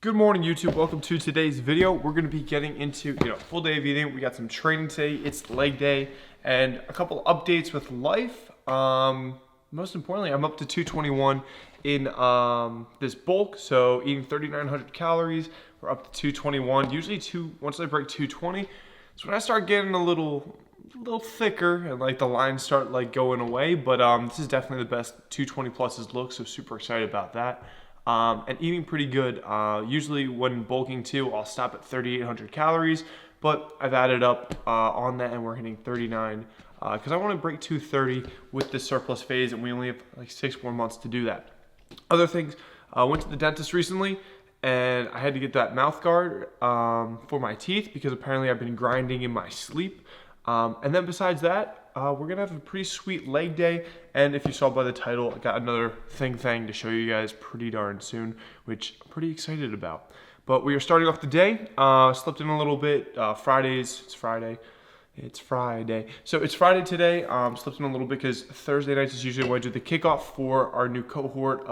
Good morning, YouTube. Welcome to today's video. We're going to be getting into full day of eating. We got some training today. It's leg day and a couple updates with life. Most importantly, I'm up to 221 in this bulk, so eating 3,900 calories. We're up to 221. Usually once I break 220, so when I start getting a little thicker and like the lines start like going away. But this is definitely the best 220 pluses look, so super excited about that. And eating pretty good. Usually when bulking too, I'll stop at 3,800 calories, but I've added up on that and we're hitting 39 because I want to break 230 with this surplus phase, and we only have like 6 more months to do that. Other things, went to the dentist recently and I had to get that mouth guard for my teeth because apparently I've been grinding in my sleep. And then besides that, we're gonna have a pretty sweet leg day, and if you saw by the title, I got another thing to show you guys pretty darn soon, which I'm pretty excited about. But we are starting off the day. Slept in a little bit. It's Friday. So it's Friday today. Slept in a little bit because Thursday nights is usually when I do the kickoff for our new cohort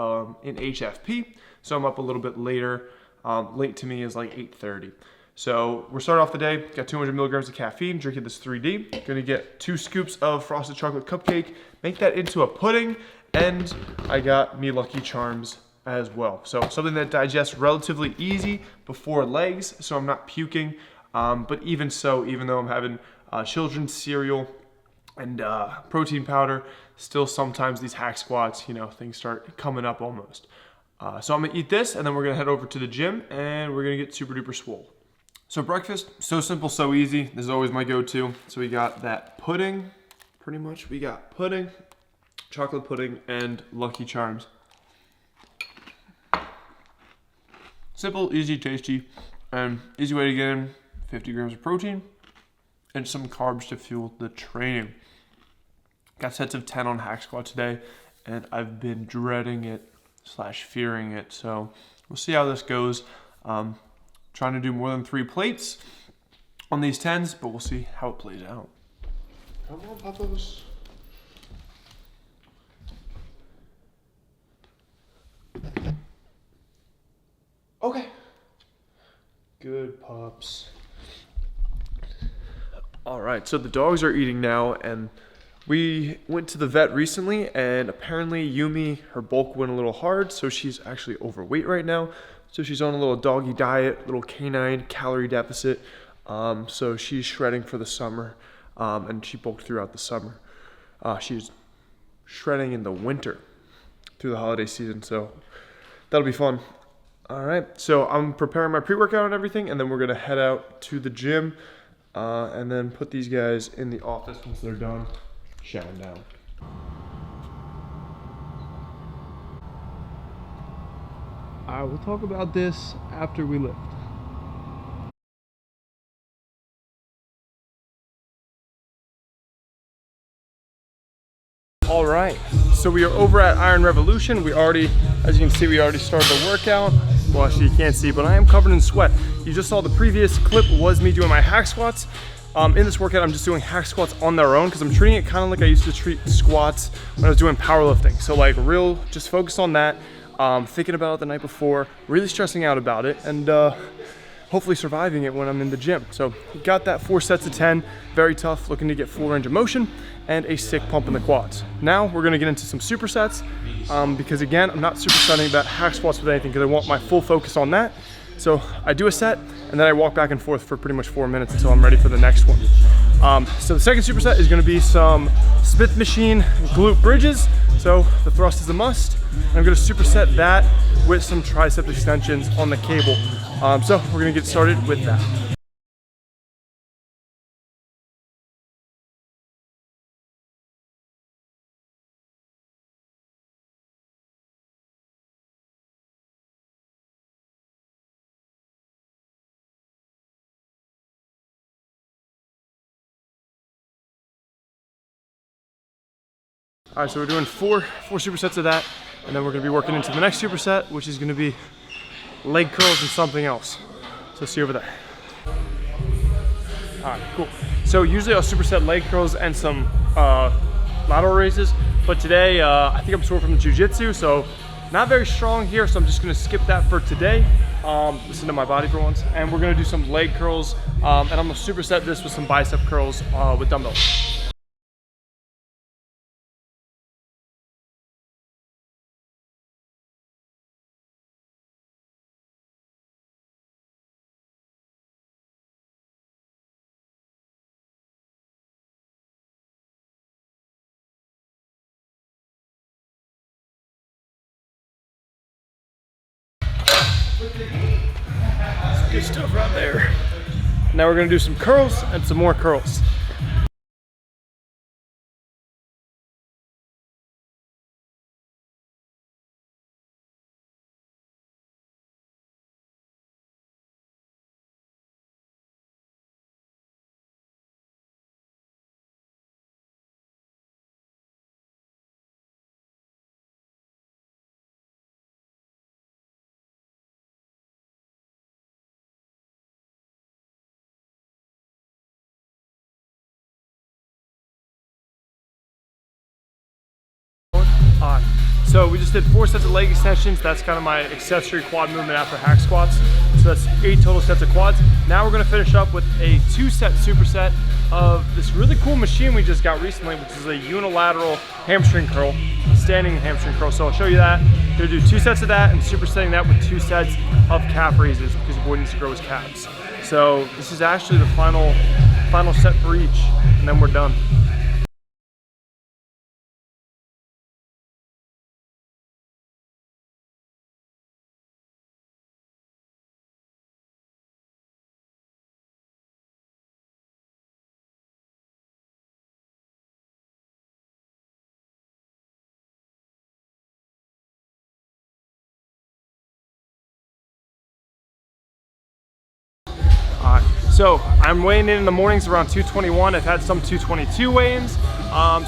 in HFP. So I'm up a little bit later. Late to me is like 8:30. So we're starting off the day, got 200 milligrams of caffeine, drinking this 3D. Gonna get 2 scoops of frosted chocolate cupcake, make that into a pudding, and I got me Lucky Charms as well. So something that digests relatively easy before legs, so I'm not puking. But even so, even though I'm having children's cereal and protein powder, still sometimes these hack squats, things start coming up almost. So I'm gonna eat this, and then we're gonna head over to the gym, and we're gonna get super duper swole. So breakfast, so simple, so easy. This is always my go-to. So we got that pudding, pretty much. We got pudding, chocolate pudding, and Lucky Charms. Simple, easy, tasty, and easy way to get in 50 grams of protein and some carbs to fuel the training. Got sets of 10 on hack squat today, and I've been dreading it / fearing it. So we'll see how this goes. Trying to do more than 3 plates on these 10s, but we'll see how it plays out. Come on, Papas. Okay. Good pups. All right, so the dogs are eating now, and we went to the vet recently, and apparently Yumi, her bulk went a little hard, so she's actually overweight right now. So she's on a little doggy diet, little canine calorie deficit. So she's shredding for the summer, and she bulked throughout the summer. She's shredding in the winter through the holiday season, so that'll be fun. All right, so I'm preparing my pre-workout and everything, and then we're gonna head out to the gym, and then put these guys in the office once they're done showering down. All right, we'll talk about this after we lift. All right, so we are over at Iron Revolution. As you can see, we already started the workout. Well, actually you can't see, but I am covered in sweat. You just saw the previous clip was me doing my hack squats. In this workout, I'm just doing hack squats on their own because I'm treating it kind of like I used to treat squats when I was doing powerlifting. So like just focus on that. Thinking about it the night before, really stressing out about it, and hopefully surviving it when I'm in the gym. So got that 4 sets of 10, very tough, looking to get full range of motion and a sick pump in the quads. Now we're gonna get into some supersets because again, I'm not supersetting that hack squats with anything because I want my full focus on that. So I do a set and then I walk back and forth for pretty much 4 minutes until I'm ready for the next one. So the second superset is gonna be some Smith machine glute bridges. So the thrust is a must. I'm gonna superset that with some tricep extensions on the cable. So we're gonna get started with that. All right, so we're doing four supersets of that, and then we're gonna be working into the next superset, which is gonna be leg curls and something else. So see you over there. All right, cool. So usually I'll superset leg curls and some lateral raises, but today I think I'm sore from the jiu-jitsu, so Not very strong here, so I'm just gonna skip that for today. Listen to my body for once. And we're gonna do some leg curls, and I'm gonna superset this with some bicep curls with dumbbells. Some good stuff right there. Now we're gonna do some curls and some more curls. So we just did 4 sets of leg extensions. That's kind of my accessory quad movement after hack squats. So that's 8 total sets of quads. Now we're gonna finish up with a 2-set superset of this really cool machine we just got recently, which is a unilateral hamstring curl, standing hamstring curl. So I'll show you that. We're gonna do 2 sets of that and supersetting that with 2 sets of calf raises because your boy needs to grow his calves. So this is actually the final set for each, and then we're done. So I'm weighing in the mornings around 221. I've had some 222 weigh-ins.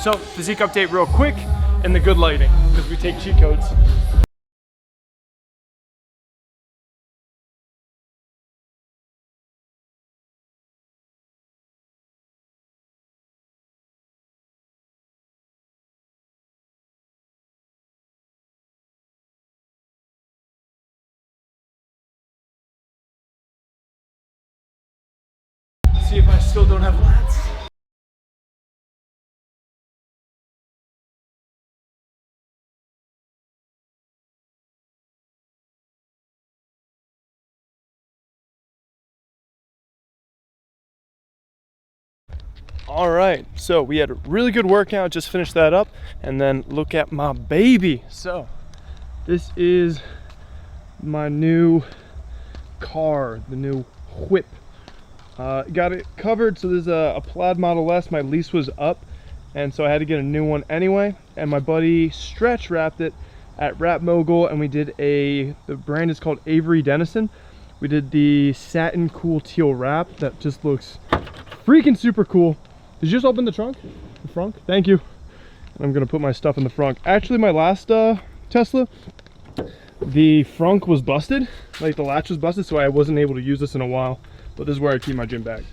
So physique update real quick in the good lighting because we take cheat codes. See if I still don't have lats. All right, so we had a really good workout, just finished that up, and then look at my baby. So this is my new car, the new whip. Got it covered, so there's a Plaid Model S. My lease was up, and so I had to get a new one anyway. And my buddy stretch wrapped it at Wrap Mogul, and we did the brand is called Avery Dennison. We did the satin cool teal wrap that just looks freaking super cool. Did you just open the trunk? The frunk? Thank you. And I'm gonna put my stuff in the frunk. Actually, my last Tesla, the frunk was busted, like the latch was busted, so I wasn't able to use this in a while. But this is where I keep my gym bag.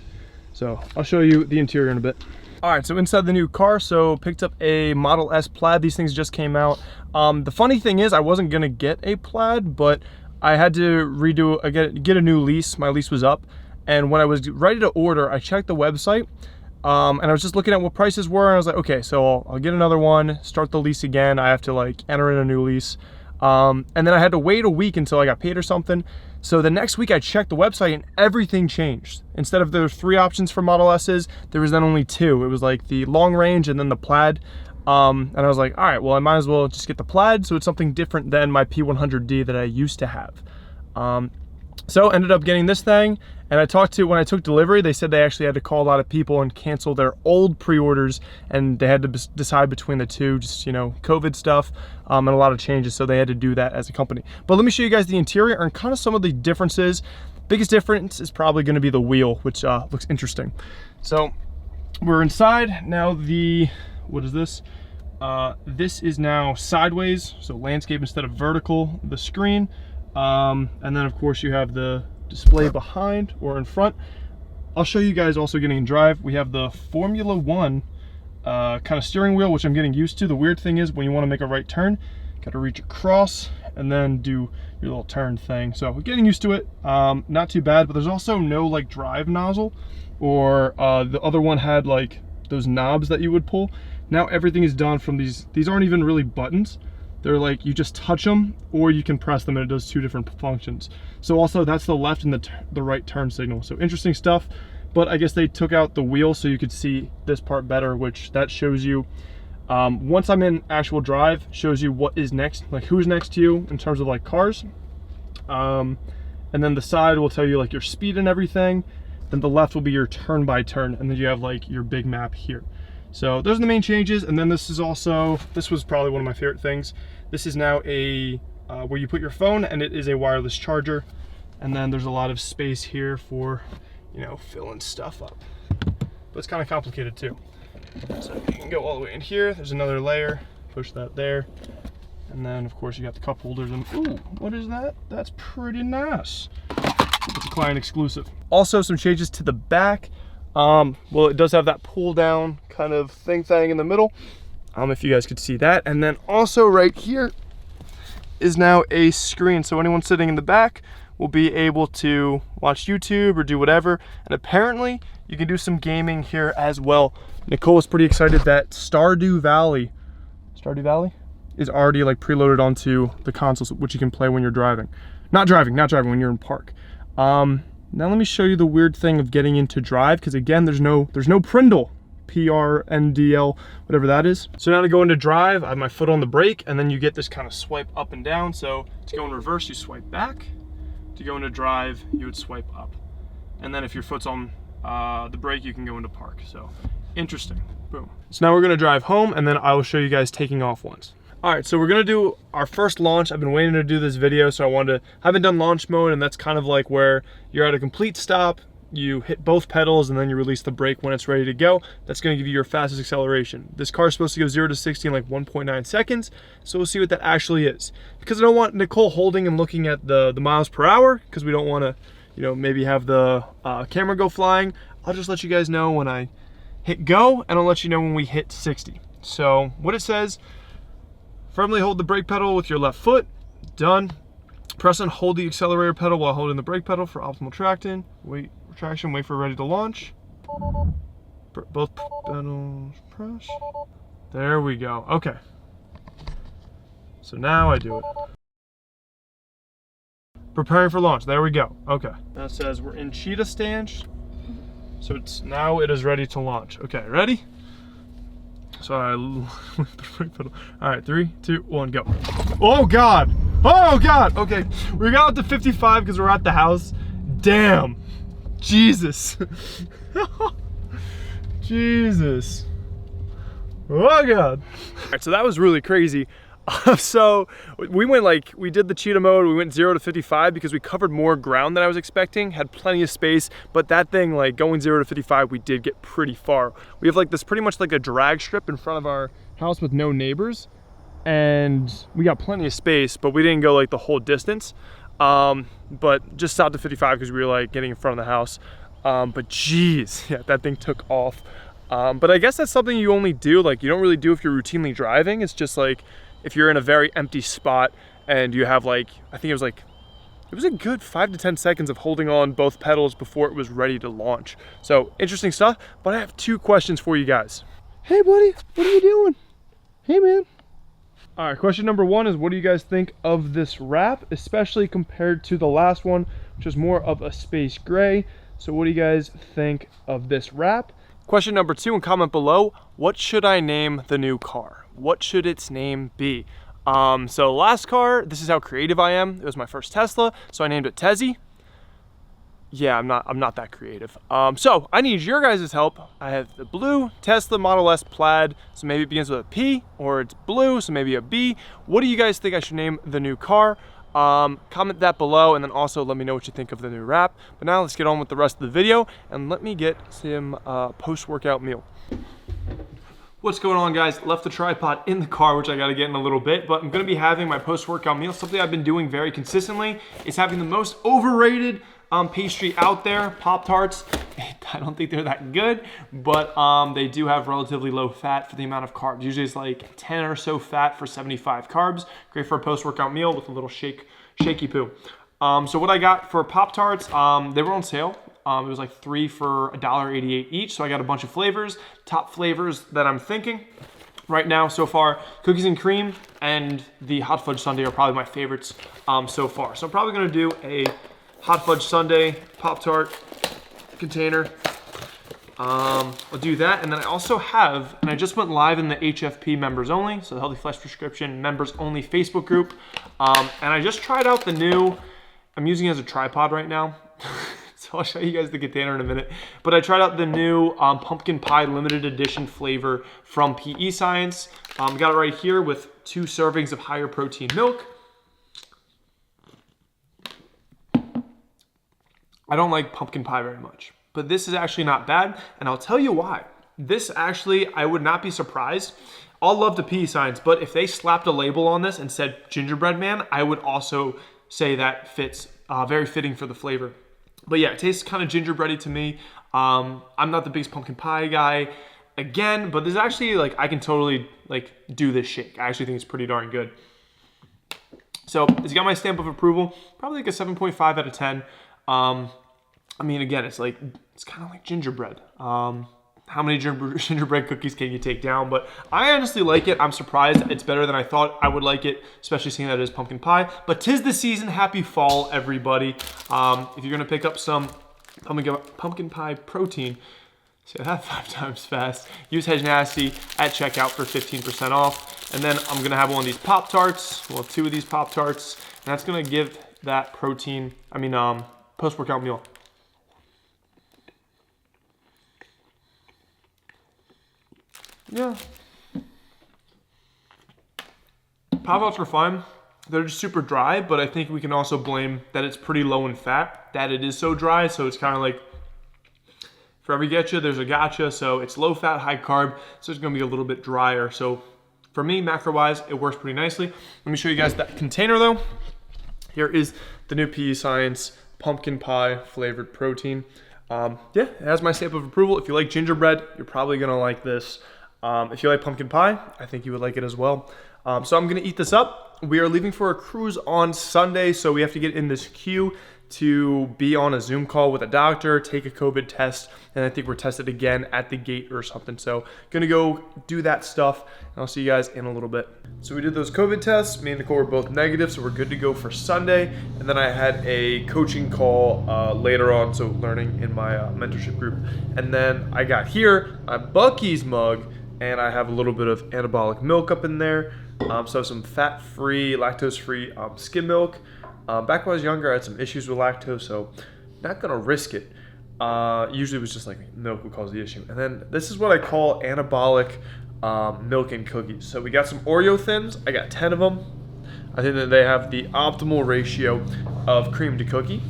So I'll show you the interior in a bit. All right, so inside the new car, so picked up a Model S Plaid. These things just came out. The funny thing is I wasn't gonna get a Plaid, but I had to get a new lease. My lease was up. And when I was ready to order, I checked the website and I was just looking at what prices were. And I was like, okay, so I'll get another one, start the lease again. I have to like enter in a new lease. And then I had to wait a week until I got paid or something. So the next week I checked the website and everything changed. Instead of there 3 options for Model S's, there was then only 2. It was like the long range and then the Plaid. And I was like, all right, well, I might as well just get the Plaid. So it's something different than my P100D that I used to have. So ended up getting this thing. And when I took delivery, they said they actually had to call a lot of people and cancel their old pre-orders, and they had to decide between the two, just, you know, COVID stuff, and a lot of changes. So they had to do that as a company. But let me show you guys the interior and kind of some of the differences. Biggest difference is probably going to be the wheel, which looks interesting. So we're inside now. What is this? This is now sideways, so landscape instead of vertical, the screen. And then of course you have the display behind or in front. I'll show you guys also getting in drive. We have the Formula One kind of steering wheel, which I'm getting used to. The weird thing is when you want to make a right turn, got to reach across and then do your little turn thing. So getting used to it, not too bad, but there's also no like drive nozzle, or the other one had like those knobs that you would pull. Now everything is done from these aren't even really buttons. They're like, you just touch them or you can press them and it does two different functions. So also that's the left and the right turn signal. So interesting stuff, but I guess they took out the wheel so you could see this part better, which that shows you, once I'm in actual drive, shows you what is next, like who's next to you in terms of like cars. And then the side will tell you like your speed and everything. Then the left will be your turn by turn, and then you have like your big map here. So those are the main changes. And then this is also, this was probably one of my favorite things. This is now a, where you put your phone, and it is a wireless charger. And then there's a lot of space here for, you know, filling stuff up. But it's kind of complicated too. So you can go all the way in here. There's another layer, push that there. And then of course you got the cup holders, and ooh, what is that? That's pretty nice. It's a client exclusive. Also some changes to the back. Well, it does have that pull down kind of thing in the middle. If you guys could see that. And then also right here is now a screen. So anyone sitting in the back will be able to watch YouTube or do whatever. And apparently you can do some gaming here as well. Nicole was pretty excited that Stardew Valley is already like preloaded onto the consoles, which you can play when you're driving. Not driving, when you're in park. Now let me show you the weird thing of getting into drive, because again, there's no Prindle, PRNDL, whatever that is. So now to go into drive, I have my foot on the brake, and then you get this kind of swipe up and down. So to go in reverse, you swipe back. To go into drive, you would swipe up. And then if your foot's on the brake, you can go into park. So interesting, boom. So now we're gonna drive home, and then I will show you guys taking off once. All right, so we're gonna do our first launch. I've been waiting to do this video, so I haven't done launch mode, and that's kind of like where you're at a complete stop, you hit both pedals, and then you release the brake when it's ready to go. That's gonna give you your fastest acceleration. This car is supposed to go 0 to 60 in like 1.9 seconds, so we'll see what that actually is. Because I don't want Nicole holding and looking at the miles per hour, because we don't wanna, you know, maybe have the camera go flying. I'll just let you guys know when I hit go, and I'll let you know when we hit 60. So what it says, firmly hold the brake pedal with your left foot. Done. Press and hold the accelerator pedal while holding the brake pedal for optimal traction. Wait for ready to launch. Both pedals press. There we go. Okay. So now I do it. Preparing for launch. There we go. Okay. Now it says we're in cheetah stance. So now it is ready to launch. Okay, ready? So all right, 3, 2, 1, go. Oh God, oh God. Okay, we got up to 55 because we're at the house. Damn, Jesus. Jesus. Oh God. All right, so that was really crazy. So we did the cheetah mode, we went 0 to 55 because we covered more ground than I was expecting, had plenty of space, but that thing, like going 0 to 55, we did get pretty far. We have like this pretty much like a drag strip in front of our house with no neighbors, and we got plenty of space, but we didn't go like the whole distance. But just stopped at 55 because we were like getting in front of the house. But geez, yeah, that thing took off. But I guess that's something you only do, like you don't really do if you're routinely driving. It's just like, if you're in a very empty spot and you have like, I think it was a good 5 to 10 seconds of holding on both pedals before it was ready to launch. So interesting stuff, but I have 2 questions for you guys. Hey buddy, what are you doing? Hey man. All right, question number 1 is, what do you guys think of this wrap, especially compared to the last one, which was more of a space gray? So what do you guys think of this wrap? Question number 2, and comment below, what should I name the new car? What should its name be? So last car, this is how creative I am. It was my first Tesla, so I named it Tezzy. Yeah, I'm not that creative. So I need your guys' help. I have the blue Tesla Model S Plaid, so maybe it begins with a P, or it's blue, so maybe a B. What do you guys think I should name the new car? Comment that below, and then also let me know what you think of the new wrap. But now let's get on with the rest of the video, and let me get some post-workout meal. What's going on, guys? Left the tripod in the car, which I gotta get in a little bit, but I'm gonna be having my post-workout meal. Something I've been doing very consistently is having the most overrated pastry out there, Pop-Tarts. I don't think they're that good, but they do have relatively low fat for the amount of carbs. Usually it's like 10 or so fat for 75 carbs. Great for a post-workout meal with a little shaky poo. So what I got for Pop-Tarts, they were on sale. It was like 3 for $1.88 each. So I got a bunch of flavors. Top flavors that I'm thinking right now so far, cookies and cream and the hot fudge sundae are probably my favorites so far. So I'm probably gonna do a hot fudge sundae Pop-Tart container. I'll do that, and then I also have, and I just went live in the HFP members only, so the Healthy Flesh Prescription members only Facebook group, and I just tried out the new, I'm using it as a tripod right now, so I'll show you guys the container in a minute, but I tried out the new pumpkin pie limited edition flavor from PE Science. Got it right here with 2 servings of higher protein milk. I don't like pumpkin pie very much, but this is actually not bad, and I'll tell you why. This actually, I would not be surprised. I'll love the PE Science, but if they slapped a label on this and said gingerbread man, I would also say that fits, very fitting for the flavor. But yeah, it tastes kind of gingerbready to me. I'm not the biggest pumpkin pie guy again, but this is actually like, I can totally like do this shake. I actually think it's pretty darn good. So it's got my stamp of approval, probably like a 7.5 out of 10. I mean, again, it's kind of like gingerbread. How many gingerbread cookies can you take down? But I honestly like it. I'm surprised it's better than I thought I would like it, especially seeing that it is pumpkin pie. But 'tis the season. Happy fall, everybody. If you're gonna pick up some pumpkin pie protein, say that 5 times fast, use Hejnasty at checkout for 15% off. And then I'm gonna have one of these Pop-Tarts, well, 2 of these Pop-Tarts, and that's gonna give that protein, post-workout meal. Yeah. Pop-Tarts are fine. They're just super dry, but I think we can also blame that it's pretty low in fat, that it is so dry, so it's kind of like, for every getcha, there's a gotcha, so it's low fat, high carb, so it's gonna be a little bit drier. So for me, macro-wise, it works pretty nicely. Let me show you guys that container though. Here is the new PE Science pumpkin pie flavored protein. Yeah, it has my stamp of approval. If you like gingerbread, you're probably gonna like this. If you like pumpkin pie, I think you would like it as well. So I'm gonna eat this up. We are leaving for a cruise on Sunday, so we have to get in this queue to be on a Zoom call with a doctor, take a COVID test, and I think we're tested again at the gate or something. So gonna go do that stuff, and I'll see you guys in a little bit. So we did those COVID tests. Me and Nicole were both negative, so we're good to go for Sunday. And then I had a coaching call later on, so learning in my mentorship group. And then I got here a Buc-ee's mug, and I have a little bit of anabolic milk up in there. So some fat-free, lactose-free skim milk. Back when I was younger, I had some issues with lactose, so not gonna risk it. Usually it was just like milk would cause the issue. And then this is what I call anabolic milk and cookies. So we got some Oreo Thins. I got 10 of them. I think that they have the optimal ratio of cream to cookie.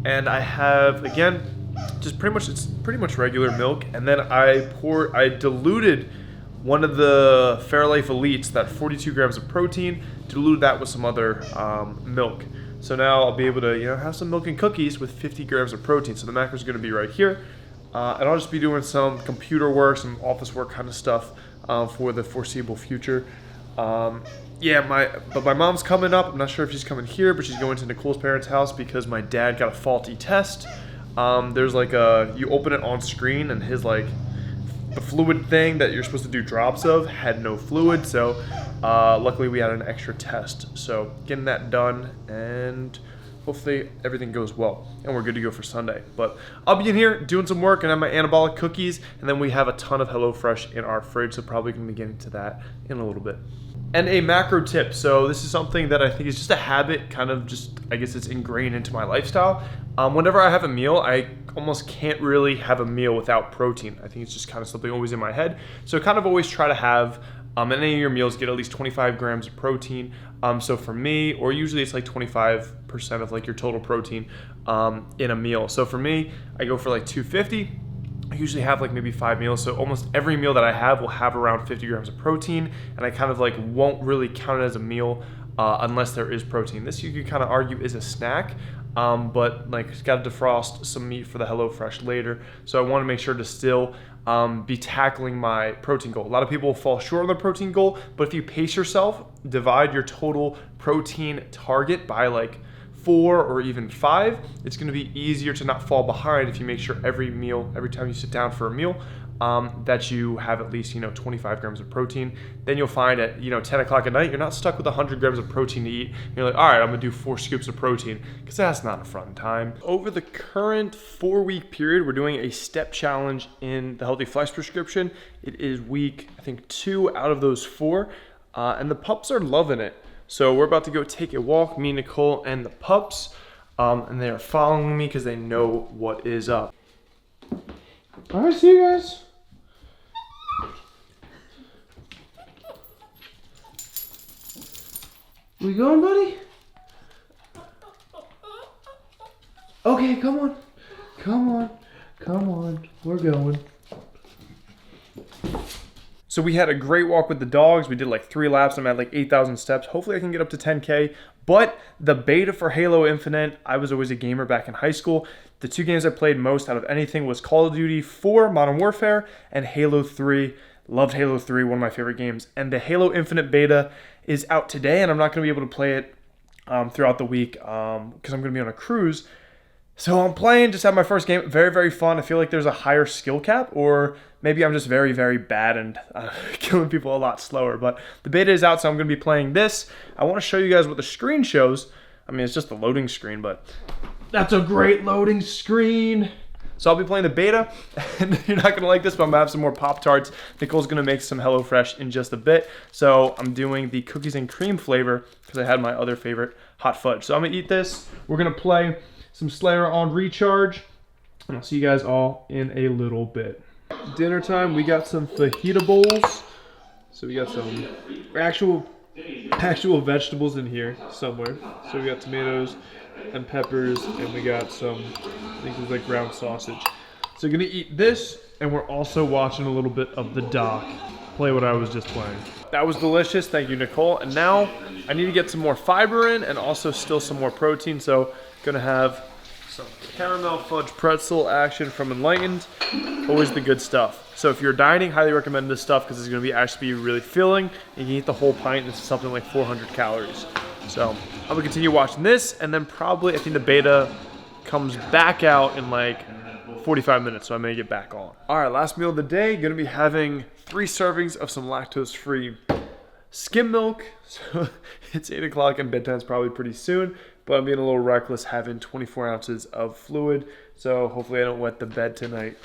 And I have, again, just it's pretty much regular milk. And then I diluted one of the Fairlife Elites, that 42 grams of protein, diluted that with some other milk. So now I'll be able to, have some milk and cookies with 50 grams of protein. So the macro is going to be right here. And I'll just be doing some computer work, some office work kind of stuff for the foreseeable future. But my mom's coming up. I'm not sure if she's coming here, but she's going to Nicole's parents' house because my dad got a faulty test. There's like you open it on screen, and his the fluid thing that you're supposed to do drops of had no fluid, so luckily we had an extra test. So getting that done, and hopefully everything goes well and we're good to go for Sunday. But I'll be in here doing some work and have my anabolic cookies, and then we have a ton of HelloFresh in our fridge, so probably gonna be getting to that in a little bit. And a macro tip. So this is something that I think is just a habit, kind of just, I guess it's ingrained into my lifestyle. Whenever I have a meal, I almost can't really have a meal without protein. I think it's just kind of something always in my head. So kind of always try to have, in any of your meals, get at least 25 grams of protein. So for me, or usually it's like 25% of like your total protein in a meal. So for me, I go for like 250. I usually have like maybe 5 meals, so almost every meal that I have will have around 50 grams of protein, and I kind of like won't really count it as a meal unless there is protein. This you could kind of argue is a snack, but like it's got to defrost some meat for the HelloFresh later. So I want to make sure to still be tackling my protein goal. A lot of people fall short on their protein goal, but if you pace yourself, divide your total protein target by like 4 or even 5, it's going to be easier to not fall behind if you make sure every time you sit down for a meal, that you have at least 25 grams of protein. Then you'll find at 10 o'clock at night you're not stuck with 100 grams of protein to eat. You're like, all right, I'm gonna do 4 scoops of protein, because that's not a fun time. Over the current 4-week period, we're doing a step challenge in the Healthy Flex prescription. It is week, I think, 2 out of those 4, and the pups are loving it. So we're about to go take a walk, me, Nicole, and the pups, and they are following me because they know what is up. All right, see you guys. We going, buddy? Okay, come on. Come on. Come on. We're going. So we had a great walk with the dogs. We did like 3 laps. I'm at like 8,000 steps. Hopefully I can get up to 10K. But the beta for Halo Infinite, I was always a gamer back in high school. The 2 games I played most out of anything was Call of Duty 4 Modern Warfare and Halo 3. Loved Halo 3, one of my favorite games. And the Halo Infinite beta is out today, and I'm not going to be able to play it throughout the week because I'm going to be on a cruise. So I'm playing, just had my first game. Very, very fun. I feel like there's a higher skill cap, or maybe I'm just very, very bad and killing people a lot slower. But the beta is out, so I'm going to be playing this. I want to show you guys what the screen shows. I mean, it's just the loading screen, but that's a great loading screen. So I'll be playing the beta, and you're not going to like this, but I'm going to have some more Pop-Tarts. Nicole's going to make some HelloFresh in just a bit. So I'm doing the cookies and cream flavor because I had my other favorite, hot fudge. So I'm going to eat this. We're going to play some Slayer on Recharge, and I'll see you guys all in a little bit. Dinner time, we got some fajita bowls. So we got some actual vegetables in here somewhere. So we got tomatoes and peppers, and we got some, I think it was like ground sausage. So we're gonna eat this, and we're also watching a little bit of the doc, play what I was just playing. That was delicious, thank you, Nicole. And now I need to get some more fiber in and also still some more protein. So gonna have some caramel fudge pretzel action from Enlightened. Always the good stuff. So if you're dieting, highly recommend this stuff because it's gonna be actually really filling. You can eat the whole pint, it's something like 400 calories. So I'm gonna continue watching this, and then probably I think the beta comes back out in like 45 minutes, so I may get back on. All right, last meal of the day, gonna be having 3 servings of some lactose-free skim milk. So it's 8 o'clock and bedtime's probably pretty soon, but I'm being a little reckless having 24 ounces of fluid, so hopefully I don't wet the bed tonight.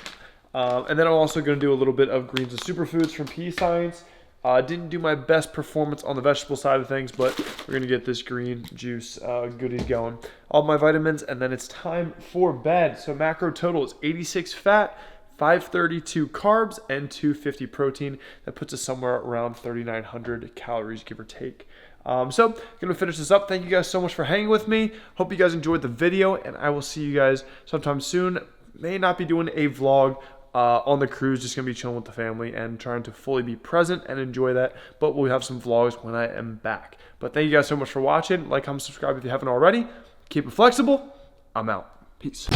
And then I'm also gonna do a little bit of greens and superfoods from P Science. Didn't do my best performance on the vegetable side of things, but we're gonna get this green juice goodies going. All my vitamins, and then it's time for bed. So macro total is 86 fat, 532 carbs, and 250 protein. That puts us somewhere around 3,900 calories, give or take. So gonna finish this up. Thank you guys so much for hanging with me. Hope you guys enjoyed the video, and I will see you guys sometime soon. May not be doing a vlog on the cruise, just gonna be chilling with the family and trying to fully be present and enjoy that, but we'll have some vlogs when I am back. But thank you guys so much for watching. Like, comment, subscribe if you haven't already. Keep it flexible. I'm out. Peace.